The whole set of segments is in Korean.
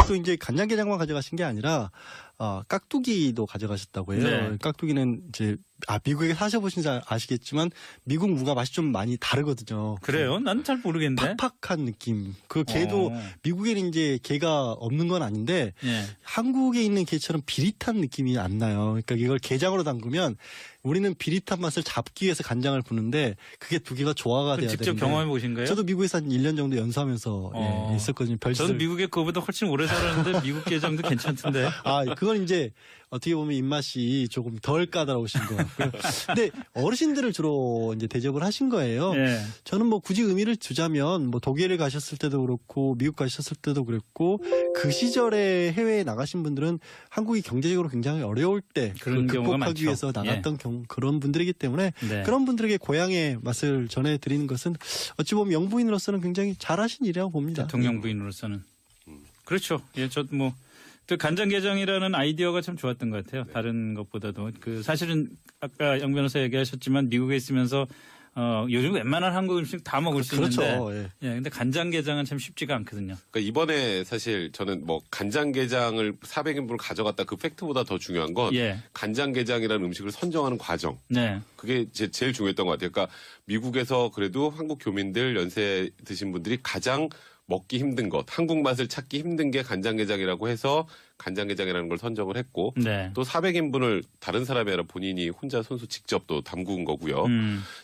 또 이제 간장게장만 가져가신 게 아니라 깍두기도 가져가셨다고 해요. 네. 깍두기는 이제 미국에 사셔보신 줄 아시겠지만 미국 무가 맛이 좀 많이 다르거든요. 그래요? 난 잘 모르겠는데. 팍팍한 느낌. 그 게도 미국에는 이제 게가 없는 건 아닌데 예. 한국에 있는 게처럼 비릿한 느낌이 안 나요. 그러니까 이걸 게장으로 담그면 우리는 비릿한 맛을 잡기 위해서 간장을 부는데 그게 두 개가 조화가 돼야 되는데. 직접 경험해 보신 거예요? 저도 미국에서 한 1년 정도 연수하면서 있었거든요. 저는 미국에 그거보다 훨씬 오래 살았는데 미국 게장도 괜찮던데. 그건 이제 어떻게 보면 입맛이 조금 덜 까다로우신 것 같고요. 근데 어르신들을 주로 이제 대접을 하신 거예요. 예. 저는 뭐 굳이 의미를 두자면 뭐 독일에 가셨을 때도 그렇고 미국 가셨을 때도 그랬고 그 시절에 해외에 나가신 분들은 한국이 경제적으로 굉장히 어려울 때 그런 그걸 경우가 극복하기 많죠. 위해서 나갔던 그런 분들이기 때문에 네. 그런 분들에게 고향의 맛을 전해드리는 것은 어찌 보면 영부인으로서는 굉장히 잘하신 일이라고 봅니다. 대통령 부인으로서는. 그렇죠. 예, 저도 뭐. 또 간장게장이라는 아이디어가 참 좋았던 것 같아요. 다른 것보다도. 사실은 아까 영 변호사 얘기하셨지만 미국에 있으면서 요즘 웬만한 한국 음식 다 먹을 수 그렇죠. 있는데. 예, 근데 간장게장은 참 쉽지가 않거든요. 그러니까 이번에 사실 저는 뭐 간장게장을 400인분을 가져갔다 그 팩트보다 더 중요한 건 간장게장이라는 음식을 선정하는 과정. 네. 그게 제일 중요했던 것 같아요. 그러니까 미국에서 그래도 한국 교민들 연세 드신 분들이 가장 먹기 힘든 것, 한국 맛을 찾기 힘든 게 간장게장이라고 해서 간장게장이라는 걸 선정을 했고 또 400인분을 다른 사람이 아니라 본인이 혼자 손수 직접 또 담그은 거고요.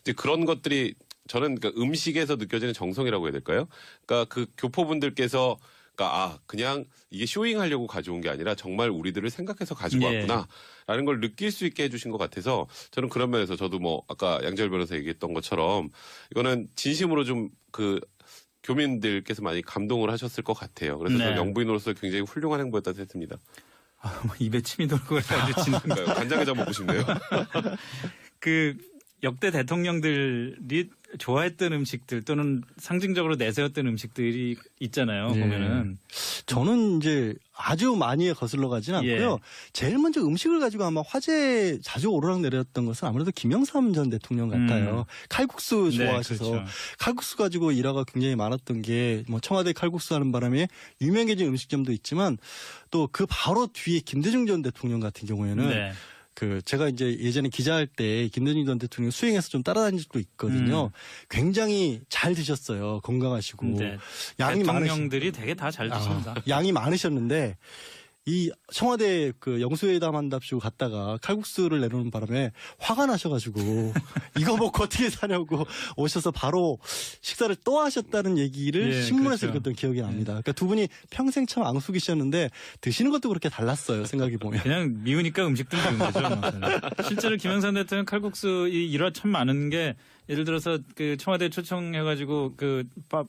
이제 그런 것들이 저는 그러니까 음식에서 느껴지는 정성이라고 해야 될까요? 그러니까 그 교포분들께서 그냥 이게 쇼잉하려고 가져온 게 아니라 정말 우리들을 생각해서 가지고 왔구나라는 걸 느낄 수 있게 해주신 것 같아서 저는 그런 면에서 저도 뭐 아까 양재열 변호사 얘기했던 것처럼 이거는 진심으로 좀 교민들께서 많이 감동을 하셨을 것 같아요. 그래서 저는 영부인으로서 굉장히 훌륭한 행보였다고 했습니다. 입에 침이 돌고 가지고 간장게장 먹고 싶네요. 역대 대통령들이 좋아했던 음식들 또는 상징적으로 내세웠던 음식들이 있잖아요. 보면은. 저는 이제 아주 많이 거슬러 가진 않고요. 제일 먼저 음식을 가지고 아마 화제에 자주 오르락내렸던 것은 아무래도 김영삼 전 대통령 같아요. 칼국수 좋아하셔서 그렇죠. 칼국수 가지고 일화가 굉장히 많았던 게 뭐 청와대 칼국수 하는 바람에 유명해진 음식점도 있지만 또 그 바로 뒤에 김대중 전 대통령 같은 경우에는 제가 이제 예전에 기자할 때 김대중 전 대통령 수행해서 좀 따라다닌 적도 있거든요. 굉장히 잘 드셨어요. 건강하시고. 양이 대통령들이 되게 다 잘 드십니다. 양이 많으셨는데 이 청와대 영수회담 한답시고 갔다가 칼국수를 내놓는 바람에 화가 나셔가지고 이거 먹고 어떻게 사냐고 오셔서 바로 식사를 또 하셨다는 얘기를 신문에서 읽었던 기억이 납니다. 그러니까 두 분이 평생 참 앙숙이셨는데 드시는 것도 그렇게 달랐어요. 생각해 보면. 그냥 미우니까 음식도 미운 거죠. 실제로 김영삼 대통령 칼국수 이 일화 참 많은 게 예를 들어서 청와대 초청해가지고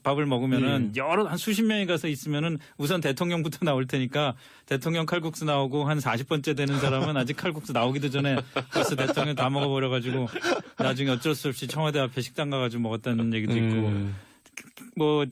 밥을 먹으면은 한 수십 명이 가서 있으면은 우선 대통령부터 나올 테니까 대통령 칼국수 나오고 한 40번째 되는 사람은 아직 칼국수 나오기도 전에 벌써 대통령 다 먹어버려가지고 나중에 어쩔 수 없이 청와대 앞에 식당 가가지고 먹었다는 얘기도 있고 뭐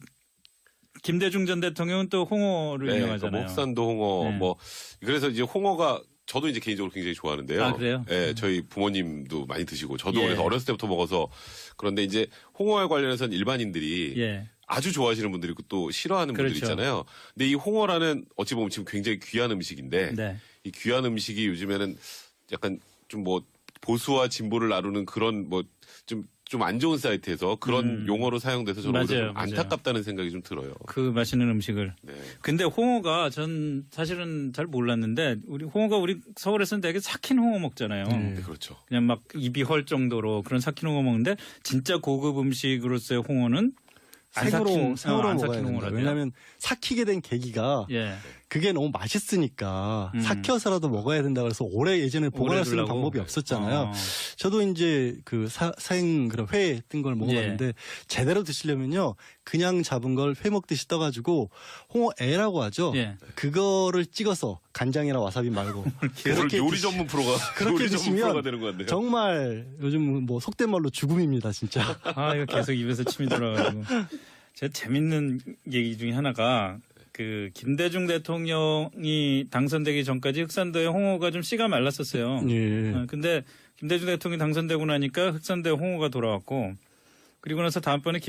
김대중 전 대통령은 또 홍어를 유명하잖아요. 목산도 홍어 그래서 이제 홍어가 저도 이제 개인적으로 굉장히 좋아하는데요. 그래요? 네, 저희 부모님도 많이 드시고 저도 그래서 어렸을 때부터 먹어서 그런데 이제 홍어에 관련해서는 일반인들이 아주 좋아하시는 분들이 있고 또 싫어하는 분들이 있잖아요. 근데 이 홍어라는 어찌 보면 지금 굉장히 귀한 음식인데 이 귀한 음식이 요즘에는 약간 좀 보수와 진보를 나누는 그런 좀 안 좋은 사이트에서 그런 용어로 사용돼서 저는 좀 안타깝다는 생각이 좀 들어요. 맛있는 음식을. 근데 홍어가 전 사실은 잘 몰랐는데 홍어가 우리 서울에서는 되게 삭힌 홍어 먹잖아요. 그렇죠. 그냥 막 입이 헐 정도로 그런 삭힌 홍어 먹는데 진짜 고급 음식으로서의 홍어는 생으로 먹어야 삭힌 된다. 왜냐하면 삭히게 된 계기가 그게 너무 맛있으니까 삭혀서라도 먹어야 된다 그래서 예전에 보관할 수 있는 방법이 없었잖아요. 저도 이제 그런 회 뜬 걸 먹어봤는데 제대로 드시려면요 그냥 잡은 걸 회 먹듯이 떠가지고 홍어애라고 하죠. 그거를 찍어서 간장이나 와사비 말고 그렇게 요리 전문 프로가 그렇게 드시면 되는 것 같네요. 정말 요즘 속된 말로 죽음입니다 진짜. 이거 계속 입에서 침이 돌아가지고. 제가 재밌는 얘기 중에 하나가 김대중 대통령이 당선되기 전까지 흑산도에 홍어가 좀 씨가 말랐었어요. 근데 김대중 대통령이 당선되고 나니까 흑산도에 홍어가 돌아왔고 그리고 나서 다음번에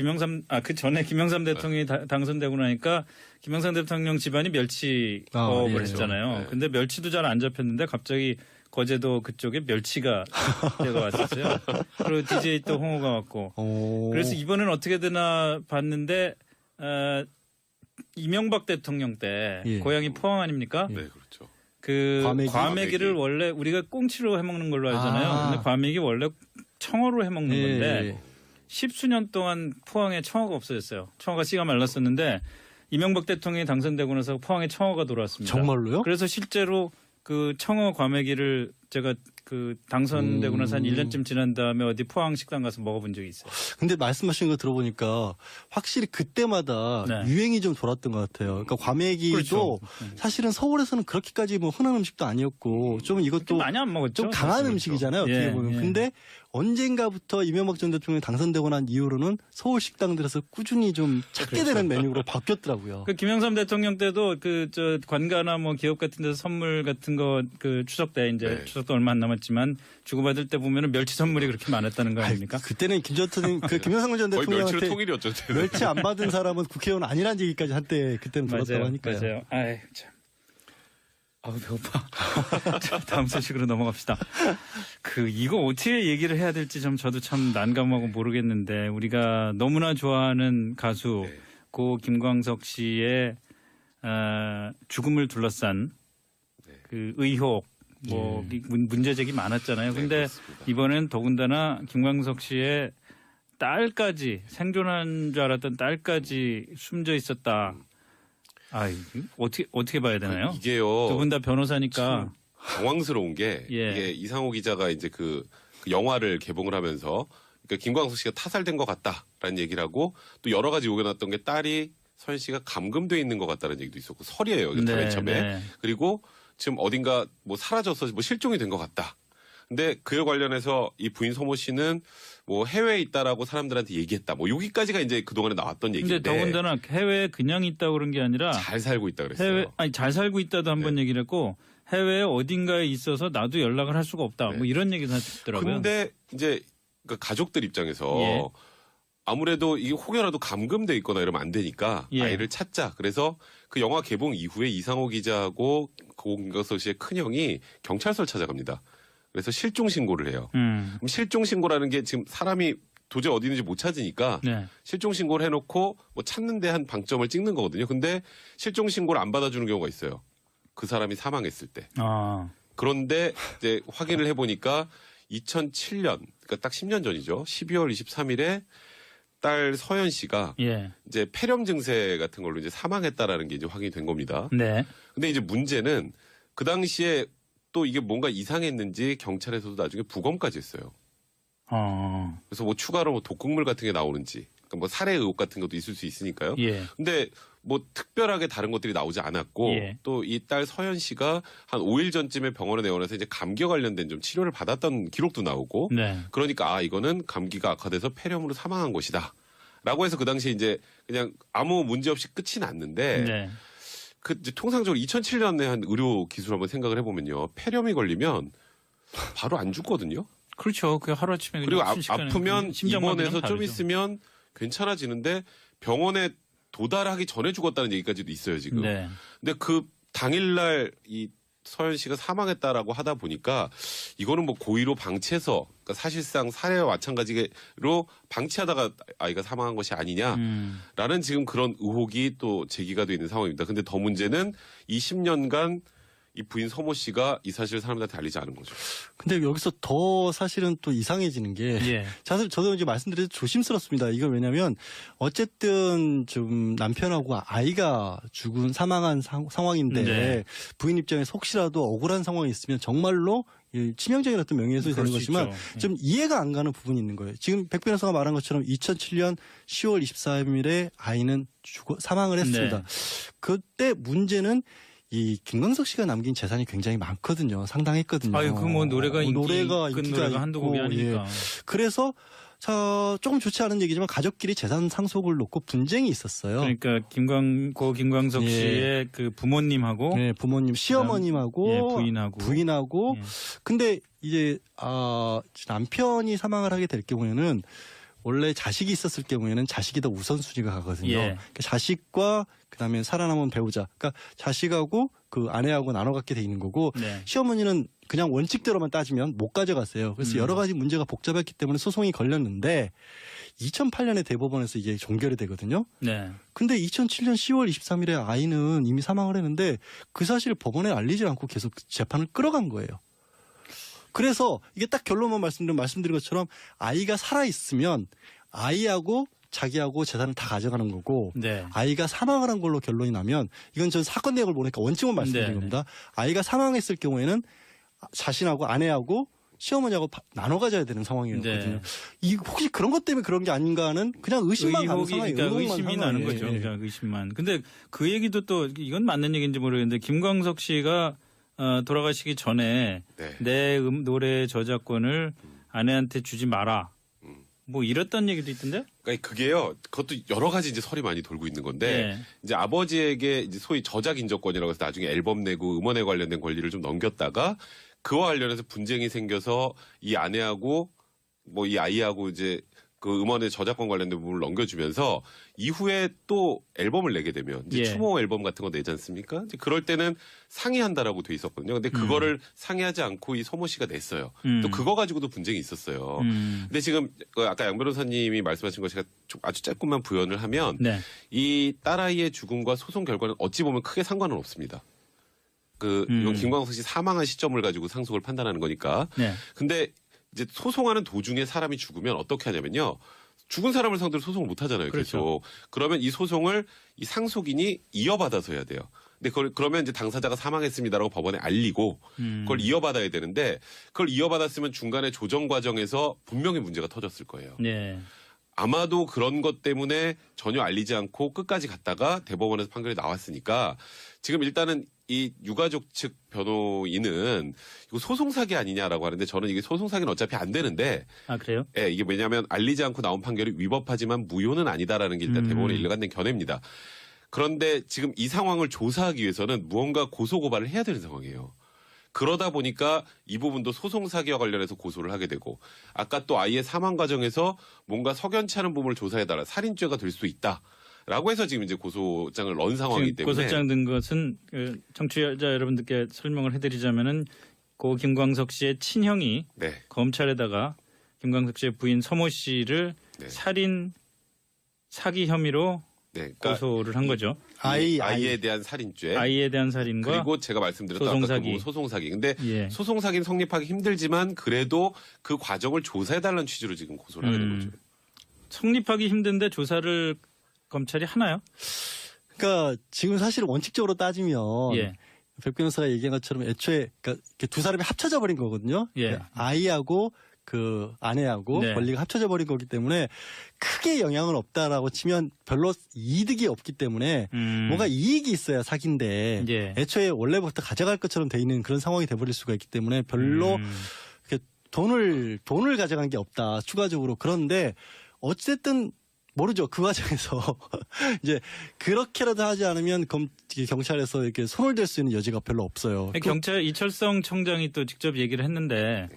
그 전에 김영삼 대통령이 당선되고 나니까 김영삼 대통령 집안이 멸치업을 예. 했잖아요. 네. 근데 멸치도 잘 안 잡혔는데 갑자기 거제도 그쪽에 멸치가 때가 왔었어요. 그리고 DJ 또 홍어가 왔고. 그래서 이번엔 어떻게 되나 봤는데 이명박 대통령 때 예. 고향이 포항 아닙니까? 네, 그렇죠. 그 과메기? 과메기를 원래 우리가 꽁치로 해먹는 걸로 알잖아요. 아. 근데 과메기 원래 청어로 해먹는 예. 건데 10수년 동안 포항에 청어가 없어졌어요. 청어가 씨가 말랐었는데 이명박 대통령이 당선되고 나서 포항에 청어가 돌아왔습니다. 정말로요? 그래서 실제로 그 청어 과메기를 제가 그 당선되고 나서 한 1년쯤 지난 다음에 어디 포항 식당 가서 먹어본 적이 있어요. 근데 말씀하신 거 들어보니까 확실히 그때마다 네. 유행이 좀 돌았던 것 같아요. 그러니까 과메기도 그렇죠. 사실은 서울에서는 그렇게까지 뭐 흔한 음식도 아니었고 좀 그렇게 이것도 많이 안 먹었죠. 좀 강한 사실. 음식이잖아요. 어떻게 예, 보면. 예. 근데 언젠가부터 이명박 전 대통령이 당선되고 난 이후로는 서울 식당들에서 꾸준히 좀 찾게 되는 메뉴로 바뀌었더라고요. 그 김영삼 대통령 때도 그 저 관가나 뭐 기업 같은 데서 선물 같은 거 그 추석 때 이제 네. 추석도 얼마 안 남았지만 주고받을 때 보면은 멸치 선물이 그렇게 많았다는 거 아닙니까? 그때는 김영삼 전 거의 멸치로 대통령한테 통일이었죠. 그때는. 멸치 안 받은 사람은 국회의원 아니라는 얘기까지 한때 그때는 들었다고 하니까요. 맞아요. 아이 참. 아우 배고파. 자, 다음 소식으로 넘어갑시다. 이거 어떻게 얘기를 해야 될지 저도 참 난감하고 모르겠는데 우리가 너무나 좋아하는 가수 네. 고 김광석 씨의 죽음을 둘러싼 그 의혹 문제제기 많았잖아요. 네, 근데 그렇습니다. 이번엔 더군다나 김광석 씨의 딸까지 생존한 줄 알았던 딸까지 숨져 있었다. 어떻게 봐야 되나요? 이게요. 두 분 다 변호사니까. 당황스러운 게 예. 이게 이상호 기자가 이제 그 영화를 개봉을 하면서 그러니까 김광석 씨가 타살된 것 같다라는 얘기를 하고 또 여러 가지 요견했던 게 딸이 서현 씨가 감금돼 있는 것 같다는 얘기도 있었고 설이에요. 이게 다 맨 처음에. 네. 그리고 지금 어딘가 뭐 사라져서 뭐 실종이 된 것 같다. 근데 그에 관련해서 이 부인 소모 씨는 뭐 해외에 있다라고 사람들한테 얘기했다. 뭐 여기까지가 이제 그동안에 나왔던 근데 얘기인데 더군다나 해외에 그냥 있다고 그런 게 아니라 잘 살고 있다 그랬어요. 잘 살고 있다도 한번 얘기를 했고 해외에 어딘가에 있어서 나도 연락을 할 수가 없다. 네. 뭐 이런 얘기도 하더라고요. 근데 이제 그 가족들 입장에서 예. 아무래도 이게 혹여라도 감금돼 있거나 이러면 안 되니까 예. 아이를 찾자. 그래서 그 영화 개봉 이후에 이상호 기자하고 고 김광석 씨의 큰형이 경찰서를 찾아갑니다. 그래서 실종 신고를 해요. 그럼 실종 신고라는 게 지금 사람이 도저히 어디 있는지 못 찾으니까 네. 실종 신고를 해놓고 뭐 찾는 데 한 방점을 찍는 거거든요. 근데 실종 신고를 안 받아주는 경우가 있어요. 그 사람이 사망했을 때. 그런데 이제 확인을 해보니까 2007년, 그러니까 딱 10년 전이죠. 12월 23일에 딸 서연 씨가 예. 이제 폐렴 증세 같은 걸로 이제 사망했다라는 게 이제 확인이 된 겁니다. 네. 근데 이제 문제는 그 당시에 또 이게 뭔가 이상했는지 경찰에서도 나중에 부검까지 했어요. 그래서 뭐 추가로 뭐 독극물 같은 게 나오는지, 그러니까 뭐 살해 의혹 같은 것도 있을 수 있으니까요. 예. 근데 뭐 특별하게 다른 것들이 나오지 않았고 예. 또 이 딸 서연 씨가 한 5일 전쯤에 병원에 내원해서 이제 감기와 관련된 좀 치료를 받았던 기록도 나오고 네. 그러니까 이거는 감기가 악화돼서 폐렴으로 사망한 것이다. 라고 해서 그 당시에 이제 그냥 아무 문제 없이 끝이 났는데 네. 그 이제 통상적으로 2007년에 한 의료 기술 한번 생각을 해보면요. 폐렴이 걸리면 바로 안 죽거든요. 그렇죠. 그 하루아침에 그리고 그냥 순식간에 아프면 심장마비랑 입원해서 좀 다르죠. 있으면 괜찮아지는데 병원에 도달하기 전에 죽었다는 얘기까지도 있어요, 지금. 네. 근데 그 당일날 이 서현 씨가 사망했다라고 하다 보니까 이거는 뭐 고의로 방치해서 그러니까 사실상 살해와 마찬가지로 방치하다가 아이가 사망한 것이 아니냐라는 지금 그런 의혹이 또 제기가 돼 있는 상황입니다. 근데 더 문제는 이 10년간 이 부인 서모 씨가 이 사실을 사람들한테 알리지 않은 거죠. 근데 여기서 더 사실은 또 이상해지는 게 예. 사실 저도 이제 말씀드려도 조심스럽습니다. 이거 왜냐면 어쨌든 좀 남편하고 아이가 사망한 상황인데 네. 부인 입장에서 혹시라도 억울한 상황이 있으면 정말로 치명적인 어떤 명예훼손이 되는 그럴 수 거지만 있죠. 좀 이해가 안 가는 부분이 있는 거예요. 지금 백 변호사가 말한 것처럼 2007년 10월 23일에 아이는 사망을 했습니다. 네. 그때 문제는 이 김광석 씨가 남긴 재산이 굉장히 많거든요. 상당했거든요. 아유, 그 뭐 노래가 노래가 큰 인기가 노래가 한두 곡이 있고, 아니니까. 예. 그래서 조금 좋지 않은 얘기지만 가족끼리 재산 상속을 놓고 분쟁이 있었어요. 그러니까 김광석 예. 씨의 그 부모님하고 네, 부모님, 시어머님하고 예, 부인하고. 예. 근데 이제 남편이 사망을 하게 될 경우에는 원래 자식이 있었을 경우에는 자식이 더 우선순위가 가거든요. 예. 그러니까 자식과 그다음에 살아남은 배우자, 그러니까 자식하고 그 아내하고 나눠 갖게 돼 있는 거고 네. 시어머니는 그냥 원칙대로만 따지면 못 가져갔어요. 그래서 여러 가지 문제가 복잡했기 때문에 소송이 걸렸는데 2008년에 대법원에서 이게 종결이 되거든요. 네. 근데 2007년 10월 23일에 아이는 이미 사망을 했는데 그 사실을 법원에 알리지 않고 계속 재판을 끌어간 거예요. 그래서 이게 딱 결론만 말씀드린 것처럼 아이가 살아있으면 아이하고 자기하고 재산을 다 가져가는 거고 네. 아이가 사망을 한 걸로 결론이 나면 이건 전 사건 내역을 보니까 원칙만 말씀드린 네. 겁니다. 아이가 사망했을 경우에는 자신하고 아내하고 시어머니하고 나눠 가져야 되는 상황이거든요. 네. 이 혹시 그런 것 때문에 그런 게 아닌가 하는 그냥 의심만 가는 상황이에요. 그러니까 의심이 나는 거죠. 그러니까 의심만. 근데 그 얘기도 또 이건 맞는 얘기인지 모르겠는데 김광석 씨가 돌아가시기 전에 네. 내 노래 저작권을 아내한테 주지 마라. 뭐 이랬던 얘기도 있던데? 그러니까 그게요. 그것도 여러 가지 이제 설이 많이 돌고 있는 건데 네. 이제 아버지에게 이제 소위 저작 인저권이라고 해서 나중에 앨범 내고 음원에 관련된 권리를 좀 넘겼다가 그와 관련해서 분쟁이 생겨서 이 아내하고 뭐 이 아이하고 이제 그 음원의 저작권 관련된 부분을 넘겨주면서 이후에 또 앨범을 내게 되면 이제 예. 추모 앨범 같은 거 내지 않습니까? 이제 그럴 때는 상의한다라고 돼 있었거든요. 근데 그거를 상의하지 않고 이 소모 씨가 냈어요. 또 그거 가지고도 분쟁이 있었어요. 근데 지금 그 아까 양 변호사님이 말씀하신 거 제가 좀 아주 짧게만 부연을 하면 네. 이 딸아이의 죽음과 소송 결과는 어찌 보면 크게 상관은 없습니다. 이건 김광석 씨 사망한 시점을 가지고 상속을 판단하는 거니까. 네. 근데 이제 소송하는 도중에 사람이 죽으면 어떻게 하냐면요. 죽은 사람을 상대로 소송을 못 하잖아요. 그렇죠. 계속. 그러면 이 소송을 이 상속인이 이어받아서 해야 돼요. 근데 그러면 이제 당사자가 사망했습니다라고 법원에 알리고 그걸 이어받아야 되는데 그걸 이어받았으면 중간에 조정 과정에서 분명히 문제가 터졌을 거예요. 네. 아마도 그런 것 때문에 전혀 알리지 않고 끝까지 갔다가 대법원에서 판결이 나왔으니까 지금 일단은 이 유가족 측 변호인은 이거 소송 사기 아니냐라고 하는데 저는 이게 소송 사기는 어차피 안 되는데 아 그래요? 예, 이게 왜냐하면 알리지 않고 나온 판결이 위법하지만 무효는 아니다라는 게 일단 대법원의 일관된 견해입니다. 그런데 지금 이 상황을 조사하기 위해서는 무언가 고소 고발을 해야 되는 상황이에요. 그러다 보니까 이 부분도 소송 사기와 관련해서 고소를 하게 되고 아까 또 아이의 사망 과정에서 뭔가 석연치 않은 부분을 조사해달라 살인죄가 될 수 있다. 라고 해서 지금 이제 고소장을 넣은 상황이기 때문에 고소장 든 것은 청취자 여러분들께 설명을 해드리자면은 고 김광석 씨의 친형이 네. 검찰에다가 김광석 씨의 부인 서모 씨를 네. 살인 사기 혐의로 네, 그러니까 고소를 한 거죠. 아이에 대한 살인죄. 아이에 대한 살인과 그리고 제가 말씀드렸던 소송사기. 아까 그 소송사기. 근데 예. 소송사기는 성립하기 힘들지만 그래도 그 과정을 조사해달라는 취지로 지금 고소를 하게 된 거죠. 성립하기 힘든데 조사를 검찰이 하나요? 그러니까 지금 사실 원칙적으로 따지면 예. 백 변호사가 얘기한 것처럼 애초에 그러니까 이렇게 두 사람이 합쳐져 버린 거거든요. 예. 그러니까 아이하고 그 아내하고 네. 권리가 합쳐져 버린 거기 때문에 크게 영향은 없다라고 치면 별로 이득이 없기 때문에 뭔가 이익이 있어야 사기인데 예. 애초에 원래부터 가져갈 것처럼 돼 있는 그런 상황이 돼버릴 수가 있기 때문에 별로 이렇게 돈을 가져간 게 없다 추가적으로. 그런데 어쨌든 모르죠. 그 과정에서 이제 그렇게라도 하지 않으면 경찰에서 이렇게 손을 댈 수 있는 여지가 별로 없어요. 경찰 이철성 청장이 또 직접 얘기를 했는데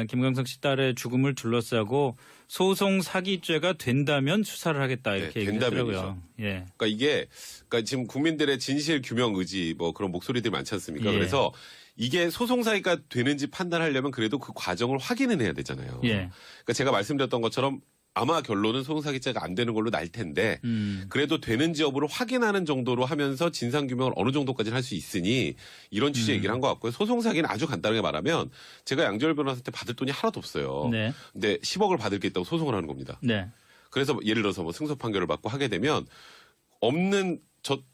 김광석 씨 딸의 죽음을 둘러싸고 소송 사기죄가 된다면 수사를 하겠다 이렇게 네, 얘기했더라고요. 예. 그러니까 이게 지금 국민들의 진실 규명 의지 뭐 그런 목소리들이 많지 않습니까? 예. 그래서 이게 소송사기가 되는지 판단하려면 그래도 그 과정을 확인은 해야 되잖아요. 예. 그러니까 제가 말씀드렸던 것처럼 아마 결론은 소송사기죄가 안 되는 걸로 날 텐데 그래도 되는지 여부를 확인하는 정도로 하면서 진상규명을 어느 정도까지는 할 수 있으니 이런 취지의 얘기를 한 것 같고요. 소송사기는 아주 간단하게 말하면 제가 양지열 변호사한테 받을 돈이 하나도 없어요. 네. 근데 10억을 받을 게 있다고 소송을 하는 겁니다. 네. 그래서 예를 들어서 뭐 승소 판결을 받고 하게 되면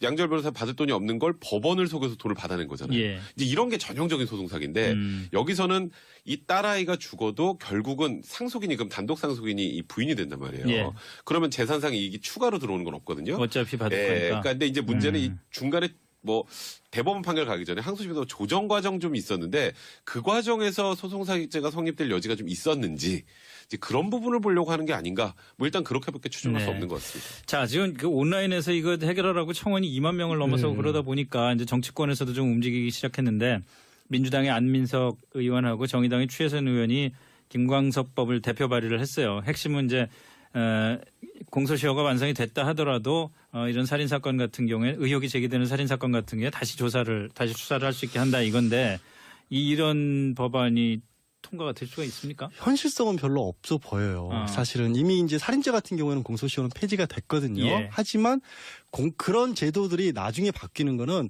양지열 변호사 받을 돈이 없는 걸 법원을 속여서 돈을 받아낸 거잖아요. 예. 이제 이런 게 전형적인 소송사기인데 여기서는 이 딸아이가 죽어도 결국은 상속인이 그럼 단독 상속인이 이 부인이 된단 말이에요. 예. 그러면 재산상 이익이 추가로 들어오는 건 없거든요. 어차피 받을 예, 거니까. 그러니까 근데 이제 문제는 이 중간에 뭐 대법원 판결 가기 전에 항소심에서 조정 과정 좀 있었는데 그 과정에서 소송사기죄가 성립될 여지가 좀 있었는지 이제 그런 부분을 보려고 하는 게 아닌가. 뭐 일단 그렇게밖에 추정할 수 없는 것 같습니다. 자, 지금 그 온라인에서 이거 해결하라고 청원이 2만 명을 넘어서 그러다 보니까 이제 정치권에서도 좀 움직이기 시작했는데 민주당의 안민석 의원하고 정의당의 추혜선 의원이 김광석법을 대표 발의를 했어요. 핵심은 이제 공소시효가 완성이 됐다 하더라도 이런 살인 사건 같은 경우에 의혹이 제기되는 살인 사건 같은 경우에 다시 수사를 할 수 있게 한다 이건데 이런 법안이 통과가 될 수가 있습니까? 현실성은 별로 없어 보여요. 사실은 이미 이제 살인죄 같은 경우에는 공소시효는 폐지가 됐거든요. 예. 하지만 그런 제도들이 나중에 바뀌는 거는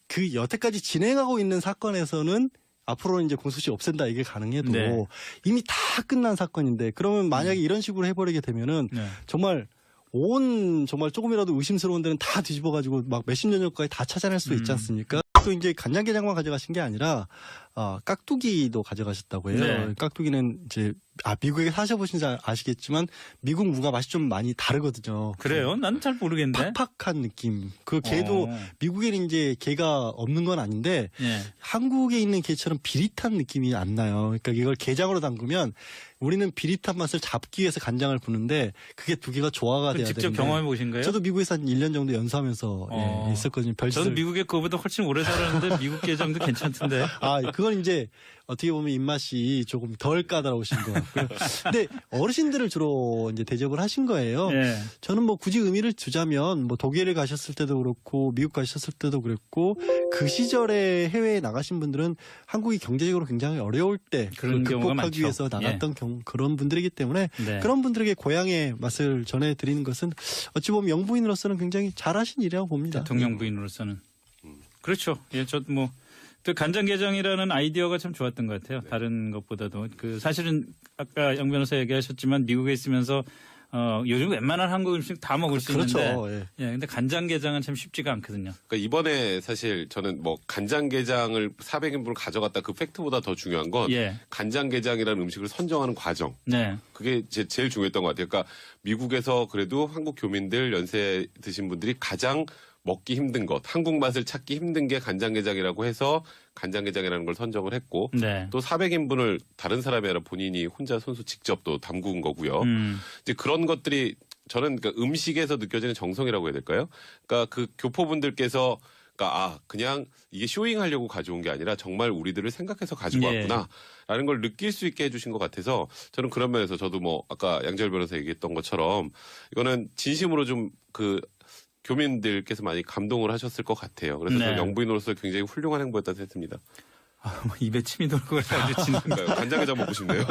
그 여태까지 진행하고 있는 사건에서는 앞으로는 이제 공소시효 없앤다 이게 가능해도 네. 이미 다 끝난 사건인데 그러면 만약에 이런 식으로 해버리게 되면은 네. 정말 조금이라도 의심스러운 데는 다 뒤집어가지고 막 몇십 년 전까지 다 찾아낼 수 있지 않습니까? 또 이제 간장게장만 가져가신 게 아니라 깍두기도 가져가셨다고 해요. 네. 깍두기는 이제 미국에 사셔보신 줄 아시겠지만 미국 무가 맛이 좀 많이 다르거든요. 그래요? 나는 잘 모르겠는데. 팍팍한 느낌. 그 게도 미국에는 이제 게가 없는 건 아닌데 예. 한국에 있는 게처럼 비릿한 느낌이 안 나요. 그러니까 이걸 게장으로 담그면 우리는 비릿한 맛을 잡기 위해서 간장을 부는데 그게 두 개가 조화가 돼야 되는데. 직접 경험해 보신 거예요? 저도 미국에서 한 1년 정도 연수하면서 예, 있었거든요. 저는 미국에 그거보다 훨씬 오래 살았는데 미국 게장도 괜찮던데. 그건 이제 어떻게 보면 입맛이 조금 덜 까다로우신 것 같고요. 근데 어르신들을 주로 이제 대접을 하신 거예요. 예. 저는 뭐 굳이 의미를 두자면 뭐 독일에 가셨을 때도 그렇고 미국 가셨을 때도 그랬고 그 시절에 해외에 나가신 분들은 한국이 경제적으로 굉장히 어려울 때 그런 그걸 경우가 극복하기 많죠. 위해서 나갔던 그런 분들이기 때문에 네. 그런 분들에게 고향의 맛을 전해드리는 것은 어찌 보면 영부인으로서는 굉장히 잘하신 일이라고 봅니다. 대통령 부인으로서는. 그렇죠. 예, 저도 뭐. 또 간장게장이라는 아이디어가 참 좋았던 것 같아요. 다른 것보다도. 사실은 아까 영 변호사 얘기하셨지만 미국에 있으면서 요즘 웬만한 한국 음식 다 먹을 수 그렇죠. 있는데. 예, 근데 간장게장은 참 쉽지가 않거든요. 그러니까 이번에 사실 저는 뭐 간장게장을 400인분을 가져갔다 그 팩트보다 더 중요한 건 예. 간장게장이라는 음식을 선정하는 과정. 네. 그게 제일 중요했던 것 같아요. 그러니까 미국에서 그래도 한국 교민들 연세 드신 분들이 가장 먹기 힘든 것, 한국 맛을 찾기 힘든 게 간장게장이라고 해서 간장게장이라는 걸 선정을 했고 네. 또 400인분을 다른 사람이 아니라 본인이 혼자 손수 직접 또 담근 거고요. 이제 그런 것들이 저는 그러니까 음식에서 느껴지는 정성이라고 해야 될까요? 그러니까 그 교포분들께서 그냥 이게 쇼잉하려고 가져온 게 아니라 정말 우리들을 생각해서 가지고 왔구나라는 걸 느낄 수 있게 해주신 것 같아서 저는 그런 면에서 저도 뭐 아까 양재열 변호사 얘기했던 것처럼 이거는 진심으로 좀 교민들께서 많이 감동을 하셨을 것 같아요. 그래서 저는 영부인으로서 굉장히 훌륭한 행보였다고 생각합니다. 입에 침이 돌고 아주 그러니까요. 간장게장 먹고 싶네요.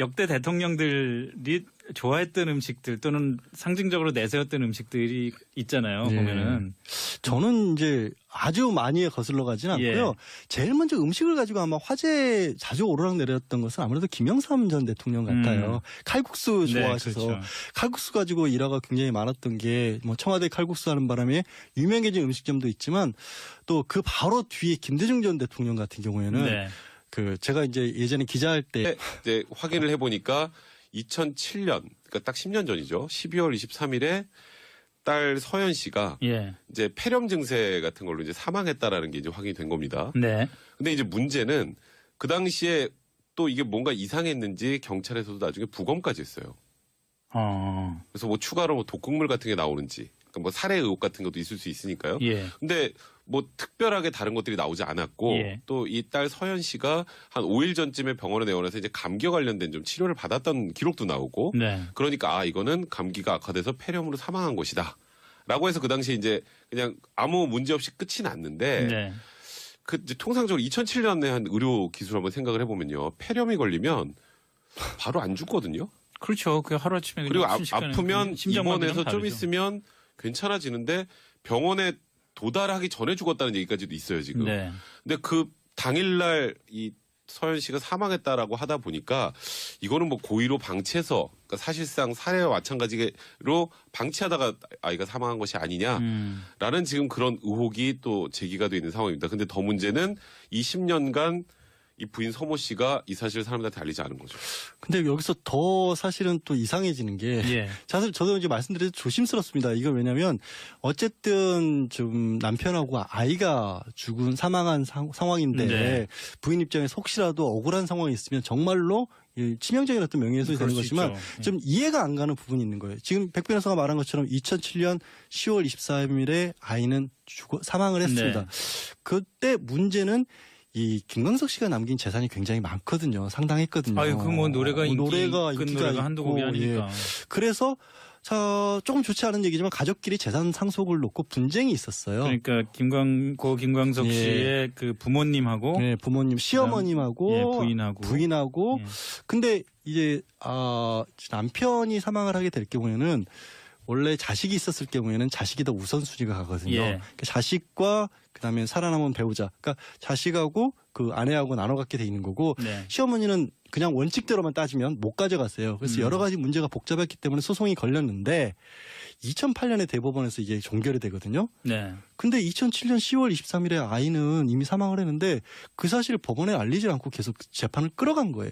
역대 대통령들이 좋아했던 음식들 또는 상징적으로 내세웠던 음식들이 있잖아요. 예. 보면은. 저는 이제 아주 많이 거슬러 가진 않고요. 예. 제일 먼저 음식을 가지고 아마 화제에 자주 오르락내렸던 것은 아무래도 김영삼 전 대통령 같아요. 칼국수 좋아하셔서 네, 그렇죠. 칼국수 가지고 일화가 굉장히 많았던 게 뭐 청와대 칼국수 하는 바람에 유명해진 음식점도 있지만 또 그 바로 뒤에 김대중 전 대통령 같은 경우에는 네. 제가 이제 예전에 기자할 때 이제 확인을 해보니까 2007년, 그러니까 딱 10년 전이죠. 12월 23일에 딸 서연 씨가 예. 이제 폐렴 증세 같은 걸로 이제 사망했다라는 게 이제 확인이 된 겁니다. 네. 근데 이제 문제는 그 당시에 또 이게 뭔가 이상했는지 경찰에서도 나중에 부검까지 했어요. 그래서 뭐 추가로 뭐 독극물 같은 게 나오는지, 그러니까 뭐 살해 의혹 같은 것도 있을 수 있으니까요. 예. 근데 뭐 특별하게 다른 것들이 나오지 않았고 예. 또 이 딸 서연 씨가 한 5일 전쯤에 병원에 내원해서 이제 감기와 관련된 좀 치료를 받았던 기록도 나오고 네. 그러니까 이거는 감기가 악화돼서 폐렴으로 사망한 것이다. 라고 해서 그 당시에 이제 그냥 아무 문제 없이 끝이 났는데 네. 이제 통상적으로 2007년에 한 의료 기술 한번 생각을 해보면요. 폐렴이 걸리면 바로 안 죽거든요. 그렇죠. 그 하루아침에 그리고 순식간에 아프면 심장마비랑 입원해서 좀 다르죠. 있으면 괜찮아지는데 병원에 도달하기 전에 죽었다는 얘기까지도 있어요, 지금. 네. 근데 그 당일날 이 서연 씨가 사망했다라고 하다 보니까 이거는 뭐 고의로 방치해서 그러니까 사실상 살해와 마찬가지로 방치하다가 아이가 사망한 것이 아니냐라는 지금 그런 의혹이 또 제기가 돼 있는 상황입니다. 근데 더 문제는 이 10년간 이 부인 서모 씨가 이 사실을 사람들한테 알리지 않은 거죠. 근데 여기서 더 사실은 또 이상해지는 게 예. 사실 저도 이제 말씀드려도 조심스럽습니다. 이건 왜냐하면 어쨌든 좀 남편하고 아이가 사망한 상황인데 네. 부인 입장에서 혹시라도 억울한 상황이 있으면 정말로 치명적인 어떤 명예훼손이 되는 것이지만 있죠. 좀 이해가 안 가는 부분이 있는 거예요. 지금 백 변호사가 말한 것처럼 2007년 10월 24일에 아이는 사망을 했습니다. 네. 그때 문제는 이 김광석 씨가 남긴 재산이 굉장히 많거든요. 상당했거든요. 아유, 그 뭐 노래가 노래가 인기가 인기가 한두 있고, 곡이 아니니까. 그래서 조금 좋지 않은 얘기지만 가족끼리 재산 상속을 놓고 분쟁이 있었어요. 그러니까 김광석 씨의 그 부모님하고 부모님, 시어머님하고 부인하고 예. 근데 이제 남편이 사망을 하게 될 경우에는 원래 자식이 있었을 경우에는 자식이 더 우선순위가 가거든요. 예. 그러니까 자식과 그다음에 살아남은 배우자, 그러니까 자식하고 그 아내하고 나눠 갖게 돼 있는 거고 네. 시어머니는 그냥 원칙대로만 따지면 못 가져갔어요. 그래서 여러 가지 문제가 복잡했기 때문에 소송이 걸렸는데 2008년에 대법원에서 이게 종결이 되거든요. 네. 근데 2007년 10월 23일에 아이는 이미 사망을 했는데 그 사실을 법원에 알리지 않고 계속 재판을 끌어간 거예요.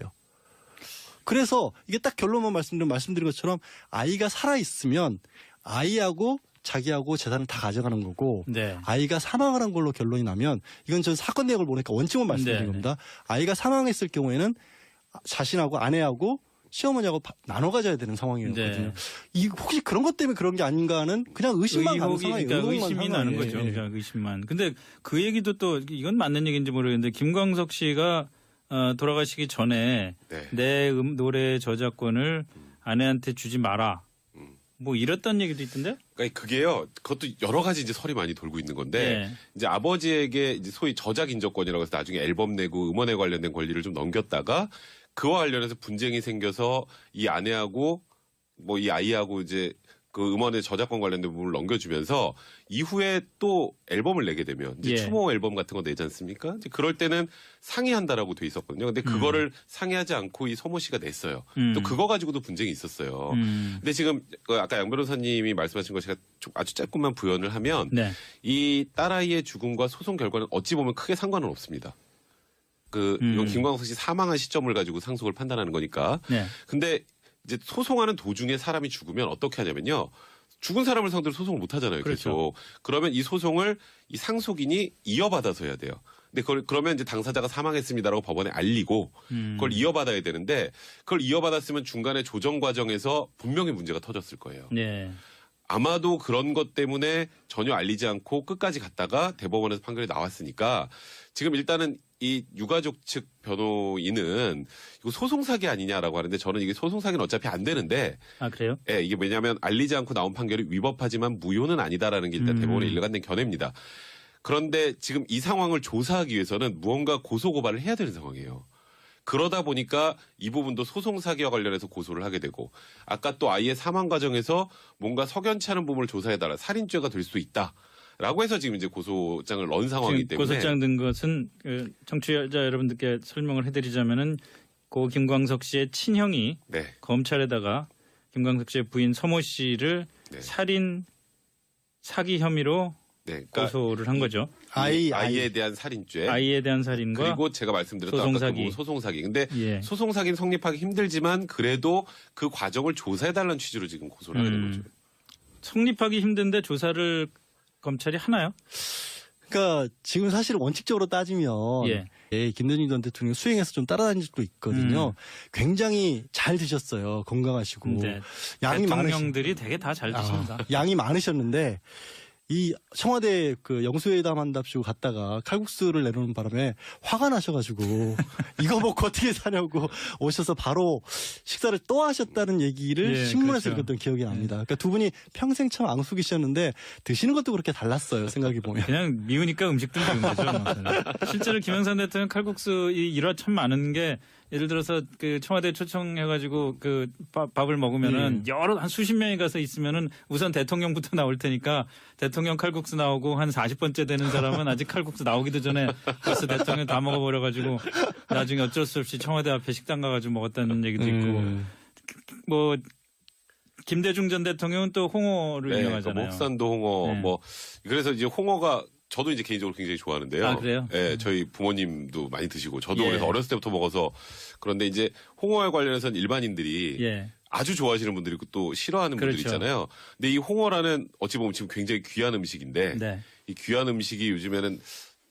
그래서 이게 딱 결론만 말씀드린 것처럼 아이가 살아있으면 아이하고 자기하고 재산을 다 가져가는 거고 네. 아이가 사망을 한 걸로 결론이 나면 이건 전 사건 내역을 보니까 원칙만 말씀드린 겁니다. 아이가 사망했을 경우에는 자신하고 아내하고 시어머니하고 나눠 가져야 되는 상황이었거든요. 이 혹시 그런 것 때문에 그런 게 아닌가 하는 그냥 의심만 가는 상황이에요. 그러니까 의심이 나는 거죠. 그러니까 의심만. 근데 그 얘기도 또 이건 맞는 얘기인지 모르겠는데 김광석 씨가 돌아가시기 전에 내 노래 저작권을 아내한테 주지 마라. 뭐 이랬던 얘기도 있던데? 그러니까 그게요. 그것도 여러 가지 이제 설이 많이 돌고 있는 건데 이제 아버지에게 이제 소위 저작 인적권이라고 해서 나중에 앨범 내고 음원에 관련된 권리를 좀 넘겼다가 그와 관련해서 분쟁이 생겨서 이 아내하고 뭐 이 아이하고 이제 그 음원의 저작권 관련된 부분을 넘겨주면서 이후에 또 앨범을 내게 되면 이제 추모 앨범 같은 거 내지 않습니까? 이제 그럴 때는 상의한다라고 돼 있었거든요. 근데 그거를 상의하지 않고 이 서모 씨가 냈어요. 또 그거 가지고도 분쟁이 있었어요. 근데 지금 아까 양 변호사님이 말씀하신 거 제가 좀 아주 짧게만 부연을 하면 이 딸아이의 죽음과 소송 결과는 어찌 보면 크게 상관은 없습니다. 이건 김광석 씨 사망한 시점을 가지고 상속을 판단하는 거니까. 근데 이제 소송하는 도중에 사람이 죽으면 어떻게 하냐면요. 죽은 사람을 상대로 소송을 못 하잖아요. 그렇죠. 계속. 그러면 이 소송을 이 상속인이 이어받아서 해야 돼요. 근데 그러면 이제 당사자가 사망했습니다라고 법원에 알리고 그걸 이어받아야 되는데 그걸 이어받았으면 중간에 조정 과정에서 분명히 문제가 터졌을 거예요. 아마도 그런 것 때문에 전혀 알리지 않고 끝까지 갔다가 대법원에서 판결이 나왔으니까 지금 일단은 이 유가족 측 변호인은 이거 소송사기 아니냐라고 하는데 저는 이게 소송사기는 어차피 안 되는데. 아, 그래요? 예, 이게 왜냐하면 알리지 않고 나온 판결이 위법하지만 무효는 아니다라는 게 일단 대법원의 일관된 견해입니다. 그런데 지금 이 상황을 조사하기 위해서는 무언가 고소고발을 해야 되는 상황이에요. 그러다 보니까 이 부분도 소송사기와 관련해서 고소를 하게 되고 아까 또 아이의 사망 과정에서 뭔가 석연치 않은 부분을 조사해달라 살인죄가 될 수 있다. 라고 해서 지금 이제 고소장을 넣은 상황이기 때문에. 고소장 든 것은 청취자 여러분들께 설명을 해드리자면은 고 김광석 씨의 친형이 검찰에다가 김광석 씨의 부인 서모 씨를 살인 사기 혐의로 그러니까 고소를 한 거죠. 아이에 대한 살인죄. 아이에 대한 살인과 그리고 제가 말씀드렸던 소송사기. 소송사기. 근데 소송사기는 성립하기 힘들지만 그래도 그 과정을 조사해달라는 취지로 지금 고소를 하게 된 거죠. 성립하기 힘든데 조사를 검찰이 하나요? 그러니까 지금 사실 원칙적으로 따지면 김대중 전 대통령 수행해서 좀 따라다닐 수도 있거든요. 굉장히 잘 드셨어요. 건강하시고. 양이 대통령들이 되게 다 잘 드십니다. 양이 많으셨는데 이 청와대 그 영수회담 한답시고 갔다가 칼국수를 내놓는 바람에 화가 나셔가지고 이거 먹고 어떻게 사냐고 오셔서 바로 식사를 또 하셨다는 얘기를 신문에서 읽었던 기억이 납니다. 그러니까 두 분이 평생 참 앙숙이셨는데 드시는 것도 그렇게 달랐어요. 생각해 보면. 그냥 미우니까 음식도 미운 거죠. 실제로 김영삼 대통령 칼국수 이 일화 참 많은 게 예를 들어서 그 청와대 초청해가지고 그 밥을 먹으면은 한 수십 명이 가서 있으면은 우선 대통령부터 나올 테니까 대통령 칼국수 나오고 한 40번째 되는 사람은 아직 칼국수 나오기도 전에 벌써 대통령 다 먹어버려가지고 나중에 어쩔 수 없이 청와대 앞에 식당 가가지고 먹었다는 얘기도 있고 뭐 김대중 전 대통령은 또 홍어를 유명하잖아요. 목산도 홍어 뭐 그래서 이제 홍어가 저도 이제 개인적으로 굉장히 좋아하는데요. 아, 그래요? 예, 저희 부모님도 많이 드시고 저도 그래서 어렸을 때부터 먹어서 그런데 이제 홍어에 관련해서는 일반인들이 아주 좋아하시는 분들이 있고 또 싫어하는 분들이 있잖아요. 근데 이 홍어라는 어찌 보면 지금 굉장히 귀한 음식인데 이 귀한 음식이 요즘에는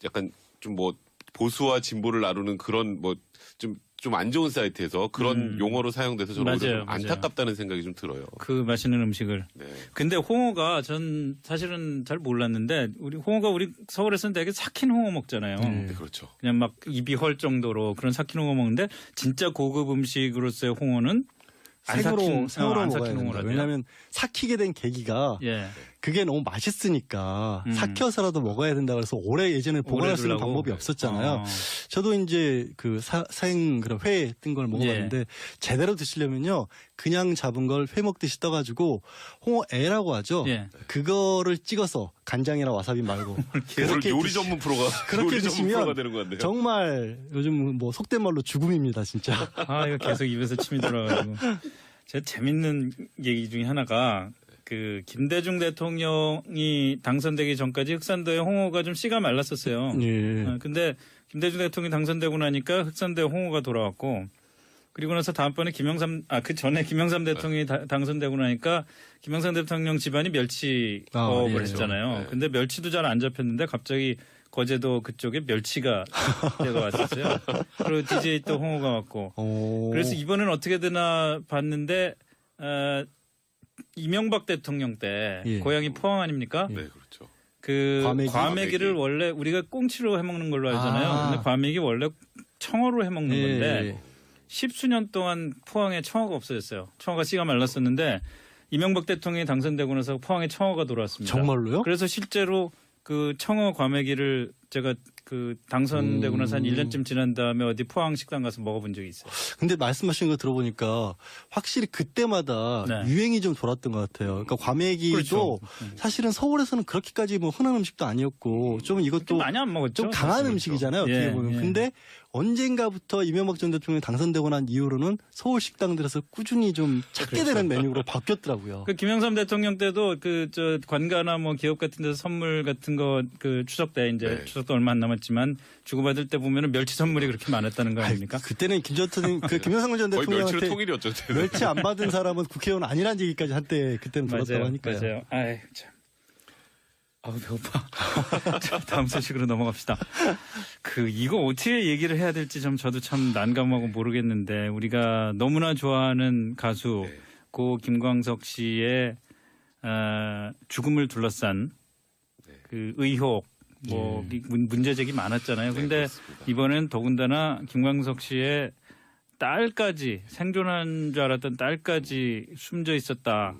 약간 좀 뭐 보수와 진보를 나누는 그런 뭐 좀 좀 안 좋은 사이트에서 그런 용어로 사용돼서 저는 오히려 좀 안타깝다는 생각이 좀 들어요. 그 맛있는 음식을. 네. 근데 홍어가 전 사실은 잘 몰랐는데 홍어가 우리 서울에서는 되게 삭힌 홍어 먹잖아요. 네, 그렇죠. 그냥 막 입이 헐 정도로 그런 삭힌 홍어 먹는데 진짜 고급 음식으로서의 홍어는 생으로 안 먹어야 삭힌 된다. 홍어라고요? 왜냐하면 삭히게 된 계기가 예. 그게 너무 맛있으니까 삭혀서라도 먹어야 된다 그래서 오래 예전에 보관할 수 있는 방법이 없었잖아요. 저도 이제 그 사행 그런 회 뜬 걸 먹어봤는데 제대로 드시려면요 그냥 잡은 걸 회 먹듯이 떠가지고 홍어애라고 하죠. 예. 그거를 찍어서 간장이나 와사비 말고 그렇게 요리 전문 프로가 그렇게 요리 전문 드시면 프로가 되는 것 같네요. 정말 요즘 뭐 속된 말로 죽음입니다 진짜. 아 이거 계속 입에서 침이 돌아가지고 제가 재밌는 얘기 중에 하나가 그 김대중 대통령이 당선되기 전까지 흑산도에 홍어가 좀 씨가 말랐었어요. 예. 근데 김대중 대통령이 당선되고 나니까 흑산도에 홍어가 돌아왔고 그리고 나서 다음번에 그 전에 김영삼 대통령이 당선되고 나니까 김영삼 대통령 집안이 멸치업을 예. 했잖아요. 네. 근데 멸치도 잘 안 잡혔는데 갑자기 거제도 그쪽에 멸치가 때가 왔었어요. 그리고 DJ 또 홍어가 왔고. 그래서 이번엔 어떻게 되나 봤는데 이명박 대통령 때 예. 고향이 포항 아닙니까? 네, 그렇죠. 그 과메기를 과메기. 원래 우리가 꽁치로 해먹는 걸로 알잖아요. 근데 과메기 원래 청어로 해먹는 건데 십수년 동안 포항에 청어가 없어졌어요. 청어가 씨가 말랐었는데 이명박 대통령이 당선되고 나서 포항에 청어가 돌아왔습니다. 정말로요? 그래서 실제로 그 청어 과메기를 제가 그 당선되고 나서 한 1년쯤 지난 다음에 어디 포항 식당 가서 먹어본 적이 있어요. 근데 말씀하신 거 들어보니까 확실히 그때마다 네. 유행이 좀 돌았던 것 같아요. 그러니까 과메기도 그렇죠. 사실은 서울에서는 그렇게까지 뭐 흔한 음식도 아니었고 좀 이것도 많이 안 먹었죠. 좀 강한 그렇죠. 음식이잖아요. 어떻게 예, 보면. 예. 근데 언젠가부터 이명박 전 대통령이 당선되고 난 이후로는 서울 식당들에서 꾸준히 좀 찾게 되는 메뉴로 바뀌었더라고요. 그 김영삼 대통령 때도 그 저 관가나 뭐 기업 같은 데서 선물 같은 거 그 추석 때 이제 네. 추석도 얼마 안 남았지만 주고받을 때 보면은 멸치 선물이 그렇게 많았다는 거 아닙니까? 그때는 김영삼 전 거의 멸치로 대통령한테 통일이었죠. 그때는. 멸치 안 받은 사람은 국회의원 아니란 얘기까지 한때 그때는 들었다고 하니까요. 맞아요. 아이 참. 아우 배고파. 자, 다음 소식으로 넘어갑시다. 이거 어떻게 얘기를 해야 될지 좀 저도 참 난감하고 모르겠는데 우리가 너무나 좋아하는 가수 네. 고 김광석 씨의 죽음을 둘러싼 그 의혹 뭐 문제 제기 많았잖아요. 근데 그렇습니다. 이번엔 더군다나 김광석 씨의 딸까지 생존한 줄 알았던 딸까지 숨져 있었다.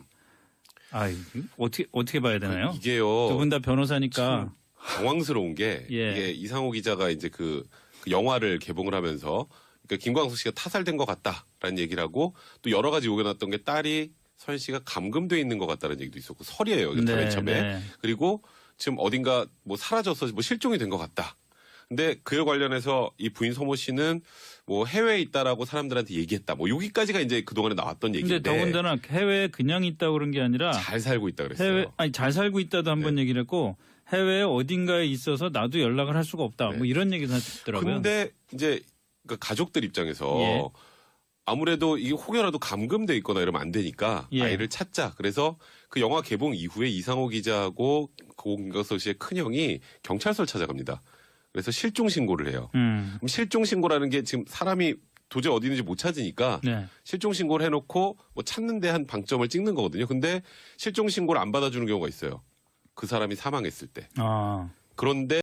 아, 어떻게 봐야 되나요? 이게요. 두 분 다 변호사니까. 당황스러운 게 예. 이게 이상호 기자가 이제 그 영화를 개봉을 하면서 그러니까 김광석 씨가 타살된 것 같다라는 얘기를 하고 또 여러 가지 요견했던 게 딸이 선 씨가 감금돼 있는 것 같다는 얘기도 있었고 설이에요. 이게 맨 처음에. 그리고 지금 어딘가 뭐 사라져서 뭐 실종이 된 것 같다. 근데 그에 관련해서 이 부인 서모 씨는 뭐 해외에 있다라고 사람들한테 얘기했다. 뭐 여기까지가 이제 그동안에 나왔던 얘기인데. 근데 더군다나 해외에 그냥 있다고 그런 게 아니라 잘 살고 있다 그랬어요. 잘 살고 있다도 한번 얘기를 했고 해외에 어딘가에 있어서 나도 연락을 할 수가 없다. 뭐 이런 얘기도 하시더라고요. 근데 이제 그 가족들 입장에서 예. 아무래도 이게 혹여라도 감금돼 있거나 이러면 안 되니까 예. 아이를 찾자. 그래서 그 영화 개봉 이후에 이상호 기자하고 고 김광석 씨의 큰형이 경찰서를 찾아갑니다. 그래서 실종 신고를 해요. 그럼 실종 신고라는 게 지금 사람이 도저히 어디 있는지 못 찾으니까 네. 실종 신고를 해놓고 뭐 찾는데 한 방점을 찍는 거거든요. 근데 실종 신고를 안 받아주는 경우가 있어요. 그 사람이 사망했을 때. 아. 그런데